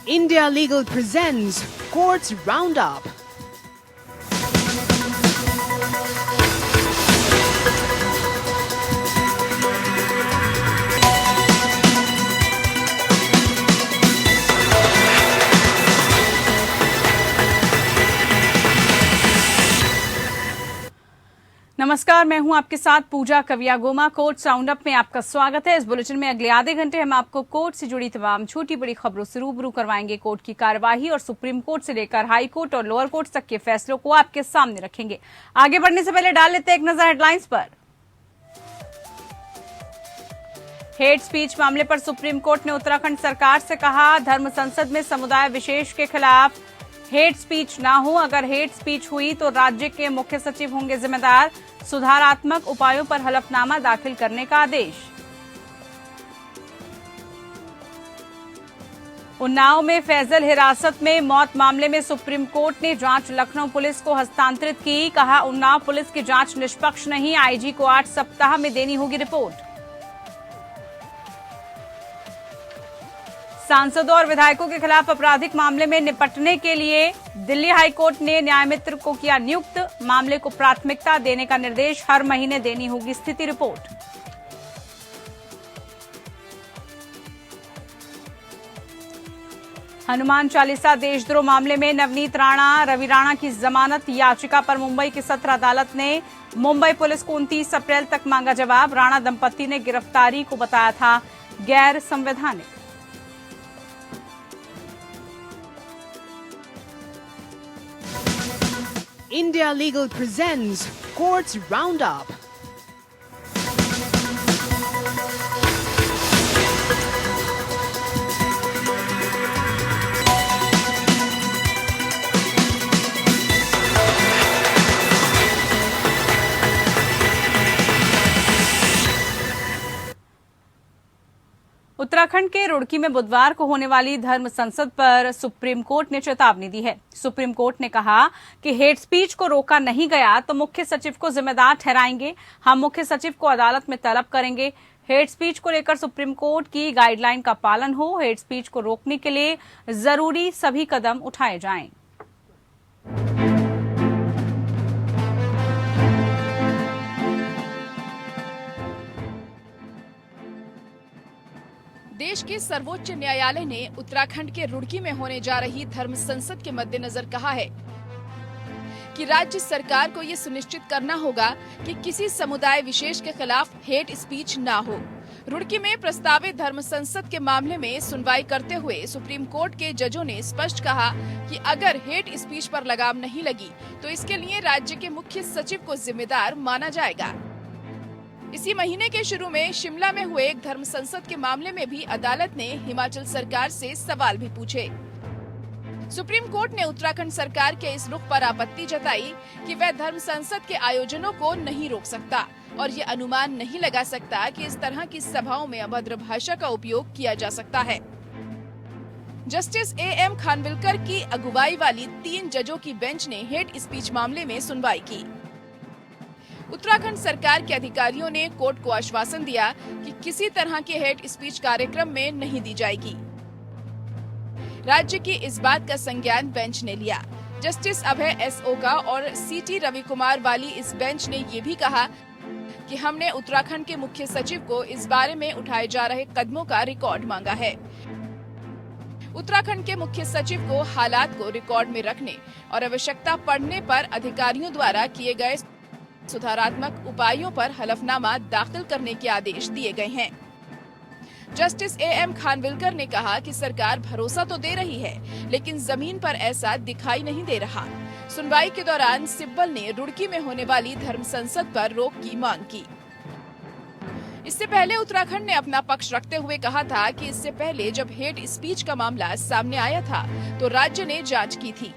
India Legal presents Courts Roundup. नमस्कार, मैं हूं आपके साथ पूजा कवियागोमा। कोर्ट राउंडअप में आपका स्वागत है। इस बुलेटिन में अगले आधे घंटे हम आपको कोर्ट से जुड़ी तमाम छोटी बड़ी खबरों से रूबरू करवाएंगे। कोर्ट की कार्यवाही और सुप्रीम कोर्ट से लेकर हाई कोर्ट और लोअर कोर्ट तक के फैसलों को आपके सामने रखेंगे। आगे बढ़ने से पहले डाल लेते हैं एक नजर हेडलाइंस पर। हेट स्पीच मामले पर सुप्रीम कोर्ट ने उत्तराखंड सरकार से कहा, धर्म संसद में समुदाय विशेष के खिलाफ हेट स्पीच ना हो। अगर हेट स्पीच हुई तो राज्य के मुख्य सचिव होंगे जिम्मेदार। सुधारात्मक उपायों पर हलफनामा दाखिल करने का आदेश। उन्नाव में फैजल हिरासत में मौत मामले में सुप्रीम कोर्ट ने जांच लखनऊ पुलिस को हस्तांतरित की। कहा, उन्नाव पुलिस की जांच निष्पक्ष नहीं, आईजी को 8 सप्ताह में देनी होगी रिपोर्ट। सांसदों और विधायकों के खिलाफ आपराधिक मामले में निपटने के लिए दिल्ली हाईकोर्ट ने न्यायमित्र को किया नियुक्त। मामले को प्राथमिकता देने का निर्देश, हर महीने देनी होगी स्थिति रिपोर्ट। हनुमान चालीसा देशद्रोह मामले में नवनीत राणा, रवि राणा की जमानत याचिका पर मुंबई की सत्र अदालत ने मुंबई पुलिस को 29 अप्रैल तक मांगा जवाब। राणा दंपति ने गिरफ्तारी को बताया था गैर संवैधानिक। India Legal presents Courts Roundup. Uttarakhand के रुड़की में बुधवार को होने वाली धर्म संसद पर सुप्रीम कोर्ट ने चेतावनी दी है। सुप्रीम कोर्ट ने कहा कि हेट स्पीच को रोका नहीं गया तो मुख्य सचिव को जिम्मेदार ठहराएंगे। हम मुख्य सचिव को अदालत में तलब करेंगे। हेट स्पीच को लेकर सुप्रीम कोर्ट की गाइडलाइन का पालन हो। हेट स्पीच को रोकने के लिए जरूरी सभी कदम उठाए जाएं। देश के सर्वोच्च न्यायालय ने उत्तराखंड के रुड़की में होने जा रही धर्म संसद के मद्देनजर कहा है कि राज्य सरकार को ये सुनिश्चित करना होगा कि किसी समुदाय विशेष के खिलाफ हेट स्पीच ना हो। रुड़की में प्रस्तावित धर्म संसद के मामले में सुनवाई करते हुए सुप्रीम कोर्ट के जजों ने स्पष्ट कहा कि अगर हेट स्पीच पर लगाम नहीं लगी तो इसके लिए राज्य के मुख्य सचिव को जिम्मेदार माना जाएगा। इसी महीने के शुरू में शिमला में हुए एक धर्म संसद के मामले में भी अदालत ने हिमाचल सरकार से सवाल भी पूछे। सुप्रीम कोर्ट ने उत्तराखंड सरकार के इस रुख पर आपत्ति जताई कि वह धर्म संसद के आयोजनों को नहीं रोक सकता और ये अनुमान नहीं लगा सकता कि इस तरह की सभाओं में अभद्र भाषा का उपयोग किया जा सकता है। जस्टिस AM खानविलकर की अगुवाई वाली 3 जजों की बेंच ने हेट स्पीच मामले में सुनवाई की। उत्तराखंड सरकार के अधिकारियों ने कोर्ट को आश्वासन दिया कि किसी तरह के हेट स्पीच कार्यक्रम में नहीं दी जाएगी। राज्य की इस बात का संज्ञान बेंच ने लिया। जस्टिस अभय S ओका और CT रविकुमार वाली इस बेंच ने ये भी कहा कि हमने उत्तराखंड के मुख्य सचिव को इस बारे में उठाए जा रहे कदमों का रिकॉर्ड मांगा है। उत्तराखंड के मुख्य सचिव को हालात को रिकॉर्ड में रखने और आवश्यकता पड़ने पर अधिकारियों द्वारा किए गए सुधारात्मक उपायों पर हलफनामा दाखिल करने के आदेश दिए गए हैं। जस्टिस AM खानविलकर ने कहा कि सरकार भरोसा तो दे रही है लेकिन जमीन पर ऐसा दिखाई नहीं दे रहा। सुनवाई के दौरान सिब्बल ने रुड़की में होने वाली धर्म संसद पर रोक की मांग की। इससे पहले उत्तराखंड ने अपना पक्ष रखते हुए कहा था कि इससे पहले जब हेट स्पीच का मामला सामने आया था तो राज्य ने जांच की थी।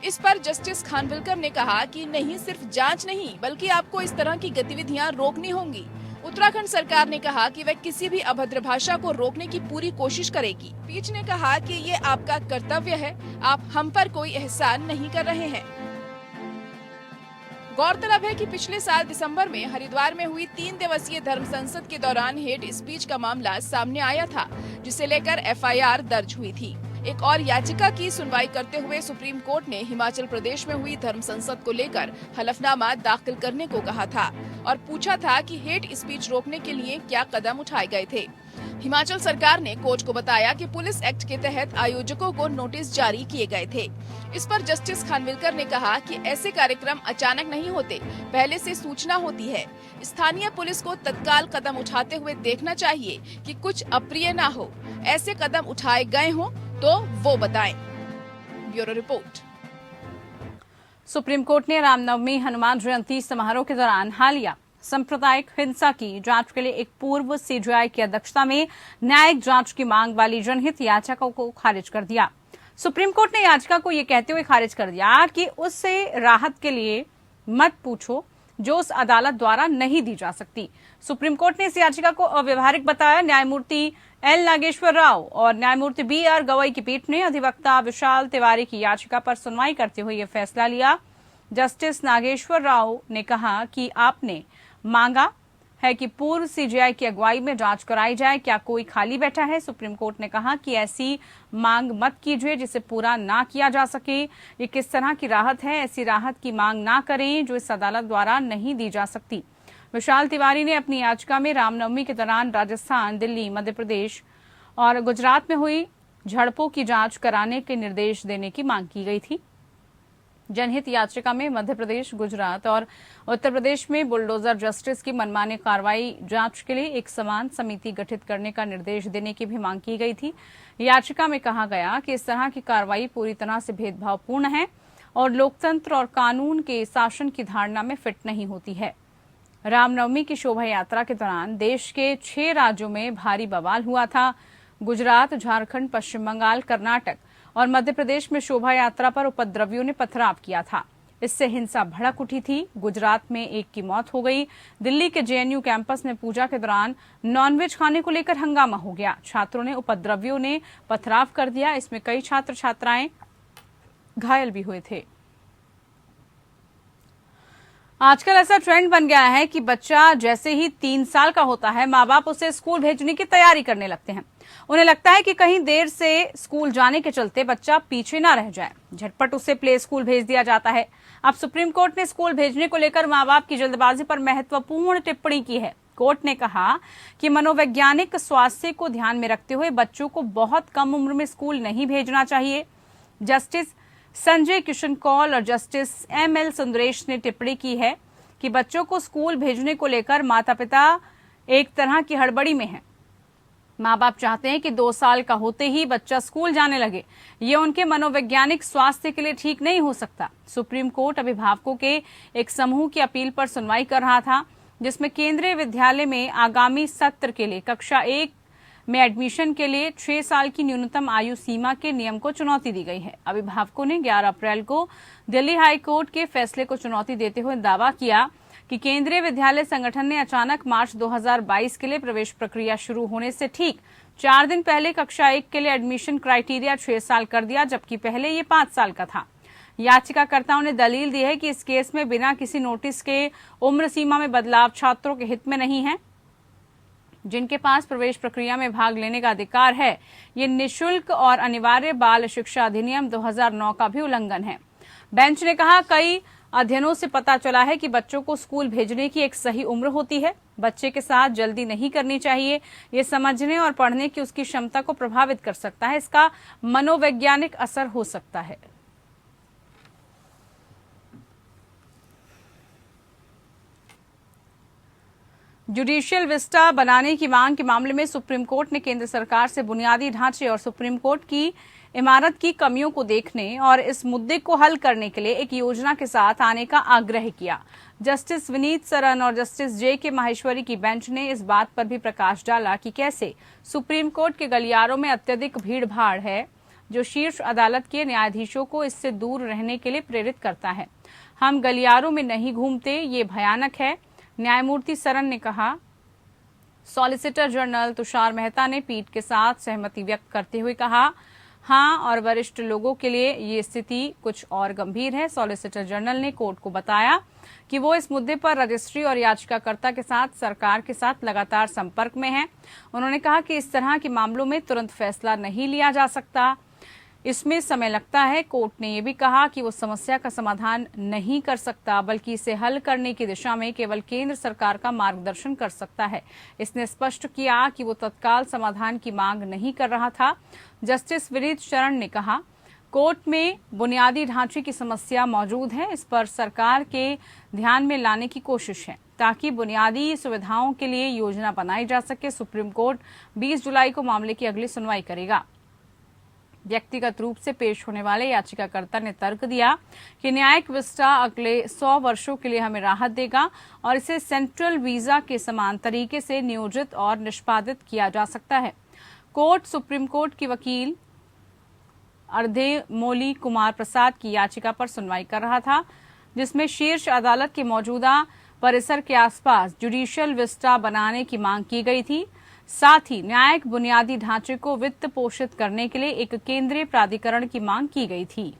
इस पर जस्टिस खानविलकर ने कहा कि नहीं, सिर्फ जांच नहीं बल्कि आपको इस तरह की गतिविधियां रोकनी होंगी। उत्तराखंड सरकार ने कहा कि वह किसी भी अभद्र भाषा को रोकने की पूरी कोशिश करेगी। पीठ ने कहा कि ये आपका कर्तव्य है, आप हम पर कोई एहसान नहीं कर रहे हैं। गौरतलब है कि पिछले साल दिसंबर में हरिद्वार में हुई 3 दिवसीय धर्म संसद के दौरान हेट स्पीच का मामला सामने आया था, जिसे लेकर FIR दर्ज हुई थी। एक और याचिका की सुनवाई करते हुए सुप्रीम कोर्ट ने हिमाचल प्रदेश में हुई धर्म संसद को लेकर हलफनामा दाखिल करने को कहा था और पूछा था कि हेट स्पीच रोकने के लिए क्या कदम उठाए गए थे। हिमाचल सरकार ने कोर्ट को बताया कि पुलिस एक्ट के तहत आयोजकों को नोटिस जारी किए गए थे। इस पर जस्टिस खानविलकर ने कहा कि ऐसे कार्यक्रम अचानक नहीं होते, पहले से सूचना होती है। स्थानीय पुलिस को तत्काल कदम उठाते हुए देखना चाहिए कि कुछ अप्रिय न हो। ऐसे कदम उठाए गए हों तो वो बताएं। Bureau report. सुप्रीम कोर्ट ने रामनवमी हनुमान जयंती समारोह के दौरान हालिया सांप्रदायिक हिंसा की जांच के लिए एक पूर्व सीजीआई की अध्यक्षता में न्यायिक जांच की मांग वाली जनहित याचिका को खारिज कर दिया। सुप्रीम कोर्ट ने याचिका को यह कहते हुए खारिज कर दिया कि उससे राहत के लिए मत पूछो जो उस अदालत द्वारा नहीं दी जा सकती। सुप्रीम कोर्ट ने इस याचिका को अव्यवहारिक बताया। न्यायमूर्ति एल नागेश्वर राव और न्यायमूर्ति बीआर गवई की पीठ ने अधिवक्ता विशाल तिवारी की याचिका पर सुनवाई करते हुए यह फैसला लिया। जस्टिस नागेश्वर राव ने कहा कि आपने मांगा है कि पूर्व सीजीआई की अगुवाई में जांच कराई जाए, क्या कोई खाली बैठा है। सुप्रीम कोर्ट ने कहा कि ऐसी मांग मत कीजिए जिसे पूरा ना किया जा सके। ये किस तरह की राहत है, ऐसी राहत की मांग ना करें जो इस अदालत द्वारा नहीं दी जा सकती। विशाल तिवारी ने अपनी याचिका में रामनवमी के दौरान राजस्थान, दिल्ली, मध्य प्रदेश और गुजरात में हुई झड़पों की जांच कराने के निर्देश देने की मांग की गई थी। जनहित याचिका में मध्य प्रदेश, गुजरात और उत्तर प्रदेश में बुलडोजर जस्टिस की मनमानी कार्रवाई जांच के लिए एक समान समिति गठित करने का निर्देश देने की भी मांग की गई थी। याचिका में कहा गया कि इस तरह की कार्रवाई पूरी तरह से भेदभावपूर्ण है और लोकतंत्र और कानून के शासन की धारणा में फिट नहीं होती है। रामनवमी की शोभा यात्रा के दौरान देश के 6 राज्यों में भारी बवाल हुआ था। गुजरात, झारखंड, पश्चिम बंगाल, कर्नाटक और मध्य प्रदेश में शोभा यात्रा पर उपद्रवियों ने पथराव किया था। इससे हिंसा भड़क उठी थी। गुजरात में एक की मौत हो गई। दिल्ली के जेएनयू कैंपस में पूजा के दौरान नॉनवेज खाने को लेकर हंगामा हो गया। छात्रों ने उपद्रवियों ने पथराव कर दिया। इसमें कई छात्र छात्राएं घायल भी हुए थे। आजकल ऐसा ट्रेंड बन गया है कि बच्चा जैसे ही 3 साल का होता है, माँ बाप उसे स्कूल भेजने की तैयारी करने लगते हैं। उन्हें लगता है कि कहीं देर से स्कूल जाने के चलते बच्चा पीछे ना रह जाए, झटपट उसे प्ले स्कूल भेज दिया जाता है। अब सुप्रीम कोर्ट ने स्कूल भेजने को लेकर माँ बाप की जल्दबाजी पर महत्वपूर्ण टिप्पणी की है। कोर्ट ने कहा कि मनोवैज्ञानिक स्वास्थ्य को ध्यान में रखते हुए बच्चों को बहुत कम उम्र में स्कूल नहीं भेजना चाहिए। जस्टिस संजय किशन कौल और जस्टिस एमएल सुंदरेश ने टिप्पणी की है कि बच्चों को स्कूल भेजने को लेकर माता पिता एक तरह की हड़बड़ी में हैं। माँ बाप चाहते हैं कि 2 साल का होते ही बच्चा स्कूल जाने लगे। ये उनके मनोवैज्ञानिक स्वास्थ्य के लिए ठीक नहीं हो सकता। सुप्रीम कोर्ट अभिभावकों के एक समूह की अपील पर सुनवाई कर रहा था, जिसमें केंद्रीय विद्यालय में आगामी सत्र के लिए कक्षा 1 में एडमिशन के लिए 6 साल की न्यूनतम आयु सीमा के नियम को चुनौती दी गई है। अभिभावकों ने 11 अप्रैल को दिल्ली हाई कोर्ट के फैसले को चुनौती देते हुए दावा किया कि केंद्रीय विद्यालय संगठन ने अचानक मार्च 2022 के लिए प्रवेश प्रक्रिया शुरू होने से ठीक 4 दिन पहले कक्षा 1 के लिए एडमिशन क्राइटेरिया 6 साल कर दिया, जबकि पहले ये 5 साल का था। याचिकाकर्ताओं ने दलील दी है कि इस केस में बिना किसी नोटिस के उम्र सीमा में बदलाव छात्रों के हित में नहीं है, जिनके पास प्रवेश प्रक्रिया में भाग लेने का अधिकार है। ये निःशुल्क और अनिवार्य बाल शिक्षा अधिनियम 2009 का भी उल्लंघन है। बेंच ने कहा, कई अध्ययनों से पता चला है कि बच्चों को स्कूल भेजने की एक सही उम्र होती है। बच्चे के साथ जल्दी नहीं करनी चाहिए। ये समझने और पढ़ने की उसकी क्षमता को प्रभावित कर सकता है। इसका मनोवैज्ञानिक असर हो सकता है। जुडिशियल विस्टा बनाने की मांग के मामले में सुप्रीम कोर्ट ने केंद्र सरकार से बुनियादी ढांचे और सुप्रीम कोर्ट की इमारत की कमियों को देखने और इस मुद्दे को हल करने के लिए एक योजना के साथ आने का आग्रह किया। जस्टिस विनीत सरन और जस्टिस जे.के. माहेश्वरी की बेंच ने इस बात पर भी प्रकाश डाला कि कैसे सुप्रीम कोर्ट के गलियारों में अत्यधिक भीड़ भाड़ है, जो शीर्ष अदालत के न्यायाधीशों को इससे दूर रहने के लिए प्रेरित करता है। हम गलियारों में नहीं घूमते, ये भयानक है, न्यायमूर्ति सरन ने कहा। सॉलिसिटर जनरल तुषार मेहता ने पीठ के साथ सहमति व्यक्त करते हुए कहा, हाँ, और वरिष्ठ लोगों के लिए ये स्थिति कुछ और गंभीर है। सॉलिसिटर जनरल ने कोर्ट को बताया कि वो इस मुद्दे पर रजिस्ट्री और याचिकाकर्ता के साथ सरकार के साथ लगातार संपर्क में हैं। उन्होंने कहा कि इस तरह के मामलों में तुरंत फैसला नहीं लिया जा सकता। इसमें समय लगता है। कोर्ट ने यह भी कहा कि वो समस्या का समाधान नहीं कर सकता, बल्कि इसे हल करने की दिशा में केवल केंद्र सरकार का मार्गदर्शन कर सकता है। इसने स्पष्ट किया कि वो तत्काल समाधान की मांग नहीं कर रहा था। जस्टिस विनीत शरण ने कहा, कोर्ट में बुनियादी ढांचे की समस्या मौजूद है, इस पर सरकार के ध्यान में लाने की कोशिश है ताकि बुनियादी सुविधाओं के लिए योजना बनाई जा सके। सुप्रीम कोर्ट 20 जुलाई को मामले की अगली सुनवाई करेगा। व्यक्तिगत रूप से पेश होने वाले याचिकाकर्ता ने तर्क दिया कि न्यायिक विस्टा अगले 100 वर्षों के लिए हमें राहत देगा और इसे सेंट्रल वीजा के समान तरीके से नियोजित और निष्पादित किया जा सकता है। कोर्ट सुप्रीम कोर्ट की वकील अर्धेमोली कुमार प्रसाद की याचिका पर सुनवाई कर रहा था, जिसमें शीर्ष अदालत के मौजूदा परिसर के आसपास जुडिशियल विस्टा बनाने की मांग की गई थी। साथ ही न्यायिक बुनियादी ढांचे को वित्त पोषित करने के लिए एक केंद्रीय प्राधिकरण की मांग की गई थी।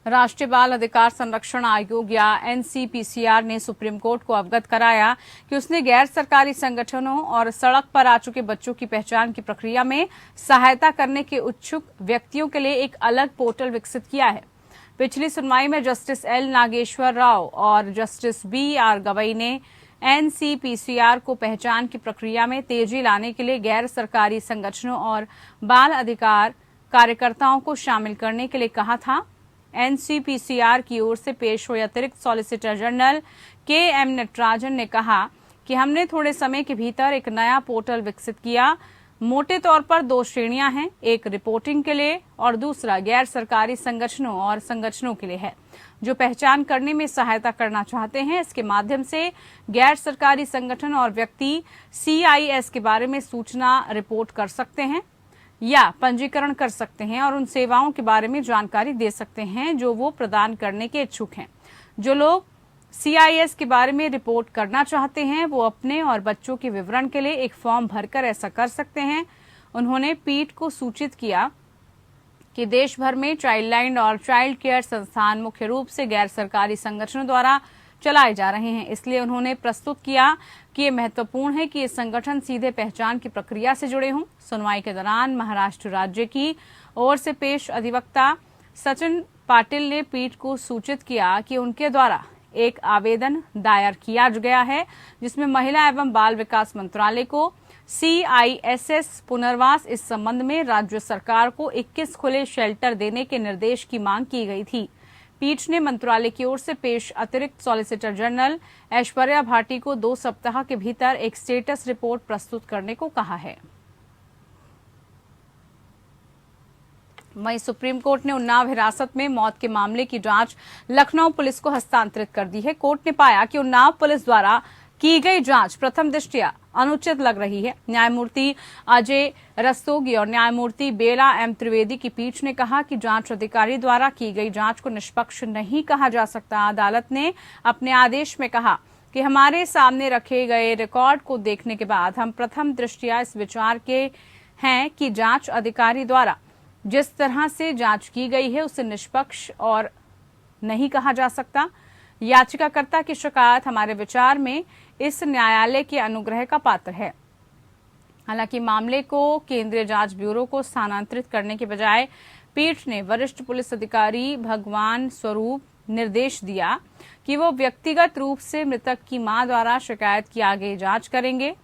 राष्ट्रीय बाल अधिकार संरक्षण आयोग या एनसीपीसीआर ने सुप्रीम कोर्ट को अवगत कराया कि उसने गैर सरकारी संगठनों और सड़क पर आ चुके बच्चों की पहचान की प्रक्रिया में सहायता करने के इच्छुक व्यक्तियों के लिए एक अलग पोर्टल विकसित किया है। पिछली सुनवाई में जस्टिस एल नागेश्वर राव और जस्टिस BR गवई ने एनसीपीसीआर को पहचान की प्रक्रिया में तेजी लाने के लिए गैर सरकारी संगठनों और बाल अधिकार कार्यकर्ताओं को शामिल करने के लिए कहा था। एनसीपीसीआर की ओर से पेश हुए अतिरिक्त सॉलिसिटर जनरल KM नटराजन ने कहा कि हमने थोड़े समय के भीतर एक नया पोर्टल विकसित किया। मोटे तौर पर 2 श्रेणियां हैं, एक रिपोर्टिंग के लिए और दूसरा गैर सरकारी संगठनों और संगठनों के लिए है जो पहचान करने में सहायता करना चाहते हैं। इसके माध्यम से गैर सरकारी संगठन और व्यक्ति CIS के बारे में सूचना रिपोर्ट कर सकते हैं या पंजीकरण कर सकते हैं और उन सेवाओं के बारे में जानकारी दे सकते हैं जो वो प्रदान करने के इच्छुक हैं। जो लोग CIS के बारे में रिपोर्ट करना चाहते हैं वो अपने और बच्चों के विवरण के लिए एक फॉर्म भरकर ऐसा कर सकते हैं। उन्होंने पीठ को सूचित किया कि देश भर में चाइल्ड लाइन और चाइल्ड केयर संस्थान मुख्य रूप से गैर सरकारी संगठनों द्वारा चलाए जा रहे हैं, इसलिए उन्होंने प्रस्तुत किया कि ये महत्वपूर्ण है कि ये संगठन सीधे पहचान की प्रक्रिया से जुड़े हों। सुनवाई के दौरान महाराष्ट्र राज्य की ओर से पेश अधिवक्ता सचिन पाटिल ने पीठ को सूचित किया कि उनके द्वारा एक आवेदन दायर किया गया है जिसमें महिला एवं बाल विकास मंत्रालय को CISS पुनर्वास इस संबंध में राज्य सरकार को 21 खुले शेल्टर देने के निर्देश की मांग की गई थी। पीठ ने मंत्रालय की ओर से पेश अतिरिक्त सॉलिसिटर जनरल ऐश्वर्या भाटी को 2 सप्ताह के भीतर एक स्टेटस रिपोर्ट प्रस्तुत करने को कहा है। वहीं सुप्रीम कोर्ट ने उन्नाव हिरासत में मौत के मामले की जांच लखनऊ पुलिस को हस्तांतरित कर दी है। कोर्ट ने पाया कि उन्नाव पुलिस द्वारा की गई जांच प्रथम दृष्टया अनुचित लग रही है। न्यायमूर्ति अजय रस्तोगी और न्यायमूर्ति बेला M त्रिवेदी की पीठ ने कहा कि जांच अधिकारी द्वारा की गई जांच को निष्पक्ष नहीं कहा जा सकता। अदालत ने अपने आदेश में कहा कि हमारे सामने रखे गए रिकॉर्ड को देखने के बाद हम प्रथम दृष्टया इस विचार के हैं कि जांच अधिकारी द्वारा जिस तरह से जांच की गई है उसे निष्पक्ष और नहीं कहा जा सकता। याचिकाकर्ता की शिकायत हमारे विचार में इस न्यायालय के अनुग्रह का पात्र है। हालांकि मामले को केंद्रीय जांच ब्यूरो को स्थानांतरित करने के बजाय पीठ ने वरिष्ठ पुलिस अधिकारी भगवान स्वरूप निर्देश दिया कि वो व्यक्तिगत रूप से मृतक की मां द्वारा शिकायत की आगे जांच करेंगे।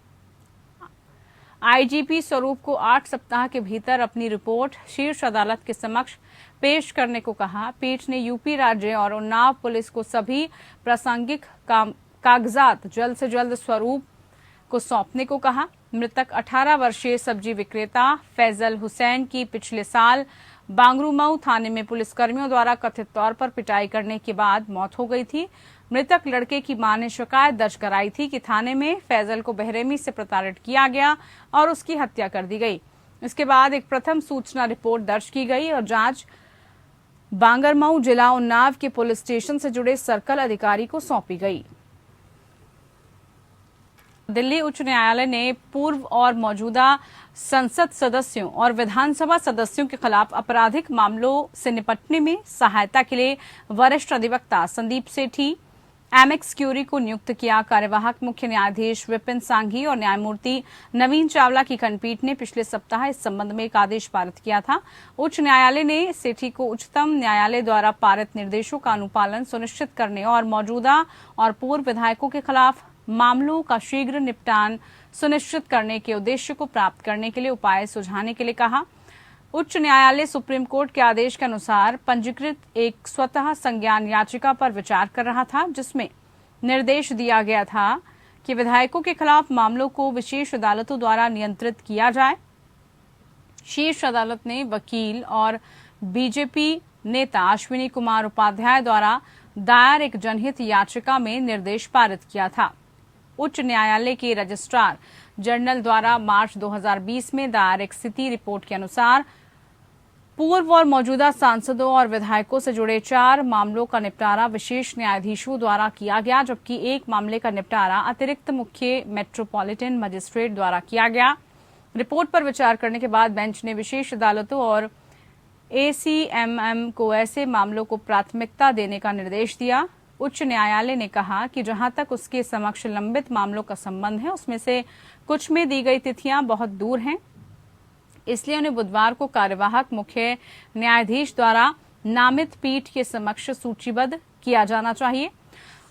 IGP स्वरूप को 8 सप्ताह के भीतर अपनी रिपोर्ट शीर्ष अदालत के समक्ष पेश करने को कहा। पीठ ने यूपी राज्य और उन्नाव पुलिस को सभी प्रासंगिक कागजात जल्द से जल्द स्वरूप को सौंपने को कहा। मृतक 18 वर्षीय सब्जी विक्रेता फैजल हुसैन की पिछले साल बांगरूमऊ थाने में पुलिसकर्मियों द्वारा कथित तौर पर पिटाई करने के बाद मौत हो गई थी। मृतक लड़के की मां ने शिकायत दर्ज कराई थी कि थाने में फैजल को बेरहमी से प्रताड़ित किया गया और उसकी हत्या कर दी गई। इसके बाद एक प्रथम सूचना रिपोर्ट दर्ज की गई और जांच बांगरमऊ जिला उन्नाव के पुलिस स्टेशन से जुड़े सर्कल अधिकारी को सौंपी गई। दिल्ली उच्च न्यायालय ने पूर्व और मौजूदा संसद सदस्यों और विधानसभा सदस्यों के खिलाफ आपराधिक मामलों से निपटने में सहायता के लिए वरिष्ठ अधिवक्ता संदीप सेठी एमएक्स क्यूरी को नियुक्त किया। कार्यवाहक मुख्य न्यायाधीश विपिन सांघी और न्यायमूर्ति नवीन चावला की खंडपीठ ने पिछले सप्ताह इस संबंध में एक आदेश पारित किया था। उच्च न्यायालय ने सेठी को उच्चतम न्यायालय द्वारा पारित निर्देशों का अनुपालन सुनिश्चित करने और मौजूदा और पूर्व विधायकों के खिलाफ मामलों का शीघ्र निपटान सुनिश्चित करने के उद्देश्य को प्राप्त करने के लिए उपाय सुझाने के लिए कहा। उच्च न्यायालय सुप्रीम कोर्ट के आदेश के अनुसार पंजीकृत एक स्वतः संज्ञान याचिका पर विचार कर रहा था, जिसमें निर्देश दिया गया था कि विधायकों के खिलाफ मामलों को विशेष अदालतों द्वारा नियंत्रित किया जाए। शीर्ष अदालत ने वकील और बीजेपी नेता अश्विनी कुमार उपाध्याय द्वारा दायर एक जनहित याचिका में निर्देश पारित किया था। उच्च न्यायालय के रजिस्ट्रार जनरल द्वारा मार्च 2020 में दायर एक स्थिति रिपोर्ट के अनुसार पूर्व और मौजूदा सांसदों और विधायकों से जुड़े 4 मामलों का निपटारा विशेष न्यायाधीशों द्वारा किया गया, जबकि एक मामले का निपटारा अतिरिक्त मुख्य मेट्रोपॉलिटन मजिस्ट्रेट द्वारा किया गया। रिपोर्ट पर विचार करने के बाद बेंच ने विशेष अदालतों और एसीएमएम को ऐसे मामलों को प्राथमिकता देने का निर्देश दिया। उच्च न्यायालय ने कहा कि जहां तक उसके समक्ष लंबित मामलों का संबंध है, उसमें से कुछ में दी गई तिथियां बहुत दूर हैं, इसलिए उन्हें बुधवार को कार्यवाहक मुख्य न्यायाधीश द्वारा नामित पीठ के समक्ष सूचीबद्ध किया जाना चाहिए।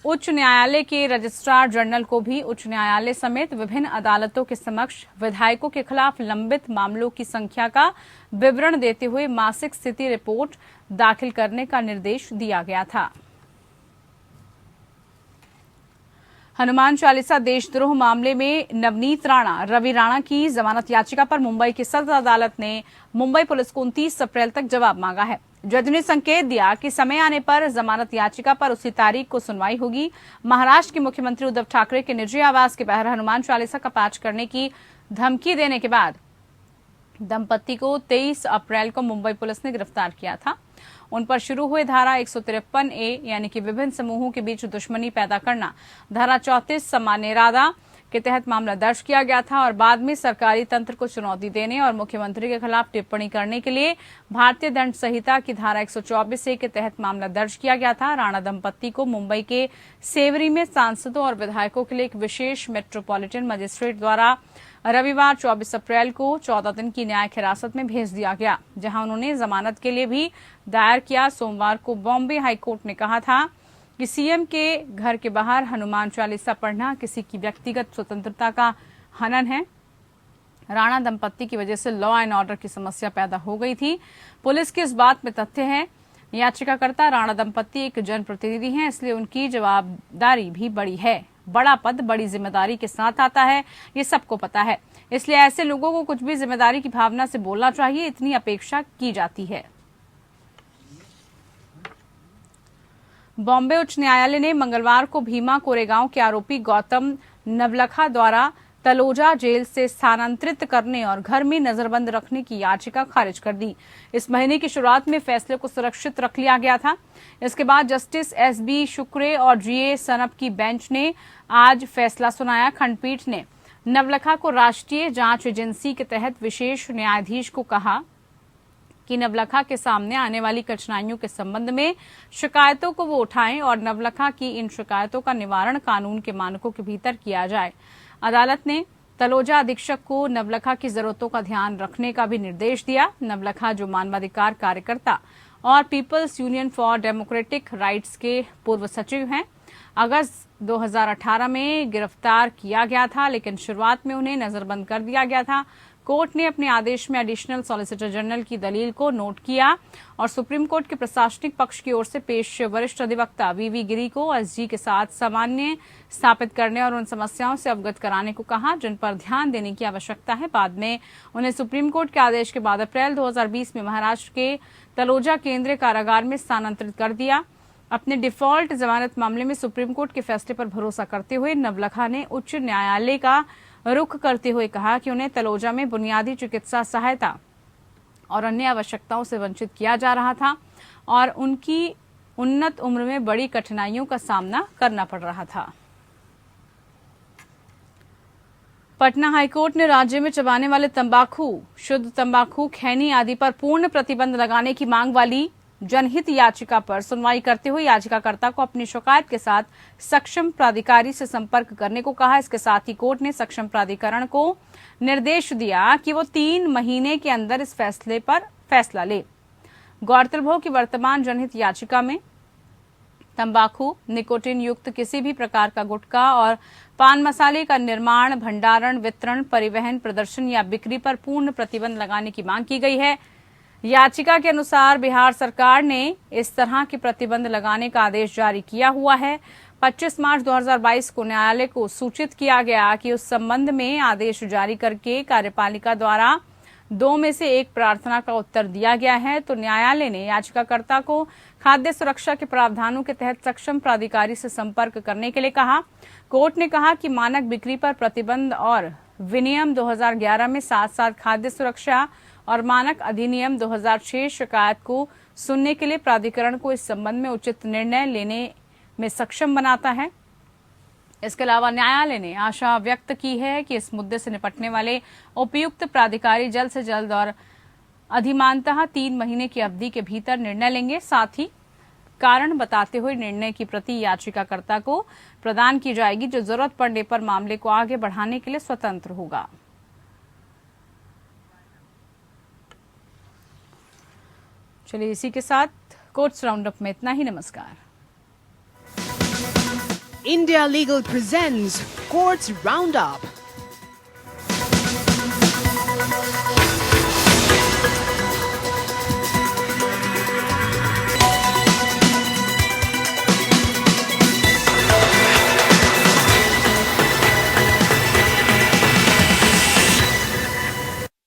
उच्च न्यायालय के रजिस्ट्रार जनरल को भी उच्च न्यायालय समेत विभिन्न अदालतों के समक्ष विधायकों के खिलाफ लंबित मामलों की संख्या का विवरण देते हुए मासिक स्थिति रिपोर्ट दाखिल करने का निर्देश दिया गया था। हनुमान चालीसा देशद्रोह मामले में नवनीत राणा, रवि राणा की जमानत याचिका पर मुंबई की सत्र अदालत ने मुंबई पुलिस को 29 अप्रैल तक जवाब मांगा है। जज ने संकेत दिया कि समय आने पर जमानत याचिका पर उसी तारीख को सुनवाई होगी। महाराष्ट्र के मुख्यमंत्री उद्धव ठाकरे के निजी आवास के बाहर हनुमान चालीसा का पाठ करने की धमकी देने के बाद दंपति को 23 अप्रैल को मुंबई पुलिस ने गिरफ्तार किया था। उन पर शुरू हुए धारा 153A यानी कि विभिन्न समूहों के बीच दुश्मनी पैदा करना, धारा 34 सामान्य इरादा के तहत मामला दर्ज किया गया था और बाद में सरकारी तंत्र को चुनौती देने और मुख्यमंत्री के खिलाफ टिप्पणी करने के लिए भारतीय दंड संहिता की धारा 124A के तहत मामला दर्ज किया गया था। राणा दंपति को मुंबई के सेवरी में सांसदों और विधायकों के लिए एक विशेष मेट्रोपॉलिटन मजिस्ट्रेट द्वारा रविवार 24 अप्रैल को 14 दिन की न्यायिक हिरासत में भेज दिया गया, जहां उन्होंने जमानत के लिए भी दायर किया। सोमवार को बॉम्बे हाईकोर्ट ने कहा था कि सीएम के घर के बाहर हनुमान चालीसा पढ़ना किसी की व्यक्तिगत स्वतंत्रता का हनन है। राणा दंपति की वजह से लॉ एंड ऑर्डर की समस्या पैदा हो गई थी। पुलिस की इस बात में तथ्य है। याचिकाकर्ता राणा दंपति एक जनप्रतिनिधि हैं, इसलिए उनकी जवाबदारी भी बड़ी है। बड़ा पद बड़ी जिम्मेदारी के साथ आता है, ये सबको पता है, इसलिए ऐसे लोगों को कुछ भी जिम्मेदारी की भावना से बोलना चाहिए, इतनी अपेक्षा की जाती है। बॉम्बे उच्च न्यायालय ने मंगलवार को भीमा कोरेगांव के आरोपी गौतम नवलखा द्वारा तलोजा जेल से स्थानांतरित करने और घर में नजरबंद रखने की याचिका खारिज कर दी। इस महीने की शुरुआत में फैसले को सुरक्षित रख लिया गया था। इसके बाद जस्टिस एसबी शुक्रे और जीए सनप की बेंच ने आज फैसला सुनाया। खंडपीठ ने नवलखा को राष्ट्रीय जांच एजेंसी के तहत विशेष न्यायाधीश को कहा कि नवलखा के सामने आने वाली कठिनाइयों के संबंध में शिकायतों को वो उठाएं और नवलखा की इन शिकायतों का निवारण कानून के मानकों के भीतर किया जाए। अदालत ने तलोजा अधीक्षक को नवलखा की जरूरतों का ध्यान रखने का भी निर्देश दिया। नवलखा, जो मानवाधिकार कार्यकर्ता और People's Union for Democratic Rights के पूर्व सचिव हैं, अगस्त 2018 में गिरफ्तार किया गया था, लेकिन शुरुआत में उन्हें नजरबंद कर दिया गया था। कोर्ट ने अपने आदेश में एडिशनल सॉलिसिटर जनरल की दलील को नोट किया और सुप्रीम कोर्ट के प्रशासनिक पक्ष की ओर से पेश वरिष्ठ अधिवक्ता वीवी गिरी को एसजी के साथ सामान्य स्थापित करने और उन समस्याओं से अवगत कराने को कहा जिन पर ध्यान देने की आवश्यकता है। बाद में उन्हें सुप्रीम कोर्ट के आदेश के बाद अप्रैल 2020 में महाराष्ट्र के तलोजा केंद्रीय कारागार में स्थानांतरित कर दिया। अपने डिफॉल्ट जमानत मामले में सुप्रीम कोर्ट के फैसले पर भरोसा करते हुए नवलखा ने उच्च न्यायालय का रुख करते हुए कहा कि उन्हें तलोजा में बुनियादी चिकित्सा सहायता और अन्य आवश्यकताओं से वंचित किया जा रहा था और उनकी उन्नत उम्र में बड़ी कठिनाइयों का सामना करना पड़ रहा था। पटना हाईकोर्ट ने राज्य में चबाने वाले तंबाकू, शुद्ध तंबाकू, खैनी आदि पर पूर्ण प्रतिबंध लगाने की मांग वाली जनहित याचिका पर सुनवाई करते हुए याचिकाकर्ता को अपनी शिकायत के साथ सक्षम प्राधिकारी से संपर्क करने को कहा। इसके साथ ही कोर्ट ने सक्षम प्राधिकरण को निर्देश दिया कि वो 3 महीने के अंदर इस फैसले पर फैसला ले। गौरतलब हो कि वर्तमान जनहित याचिका में तंबाकू, निकोटीन युक्त किसी भी प्रकार का गुटखा और पान मसाले का निर्माण, भंडारण, वितरण, परिवहन, प्रदर्शन या बिक्री पर पूर्ण प्रतिबंध लगाने की मांग की गई है। याचिका के अनुसार बिहार सरकार ने इस तरह के प्रतिबंध लगाने का आदेश जारी किया हुआ है। 25 मार्च 2022 को न्यायालय को सूचित किया गया कि उस संबंध में आदेश जारी करके कार्यपालिका द्वारा 2 में से 1 प्रार्थना का उत्तर दिया गया है। तो न्यायालय ने याचिकाकर्ता को खाद्य सुरक्षा के प्रावधानों के तहत सक्षम प्राधिकारी से संपर्क करने के लिए कहा। कोर्ट ने कहा कि मानक बिक्री पर प्रतिबंध और विनियम 2011 में साथ-साथ खाद्य सुरक्षा और मानक अधिनियम 2006 शिकायत को सुनने के लिए प्राधिकरण को इस संबंध में उचित निर्णय लेने में सक्षम बनाता है। इसके अलावा न्यायालय ने आशा व्यक्त की है कि इस मुद्दे से निपटने वाले उपयुक्त प्राधिकारी जल्द से जल्द और अधिमानतः 3 महीने की अवधि के भीतर निर्णय लेंगे। साथ ही कारण बताते हुए निर्णय की प्रति याचिकाकर्ता को प्रदान की जाएगी, जो जरूरत पड़ने पर मामले को आगे बढ़ाने के लिए स्वतंत्र होगा। चलिए इसी के साथ कोर्ट्स राउंडअप में इतना ही। नमस्कार। India Legal presents Courts Roundup.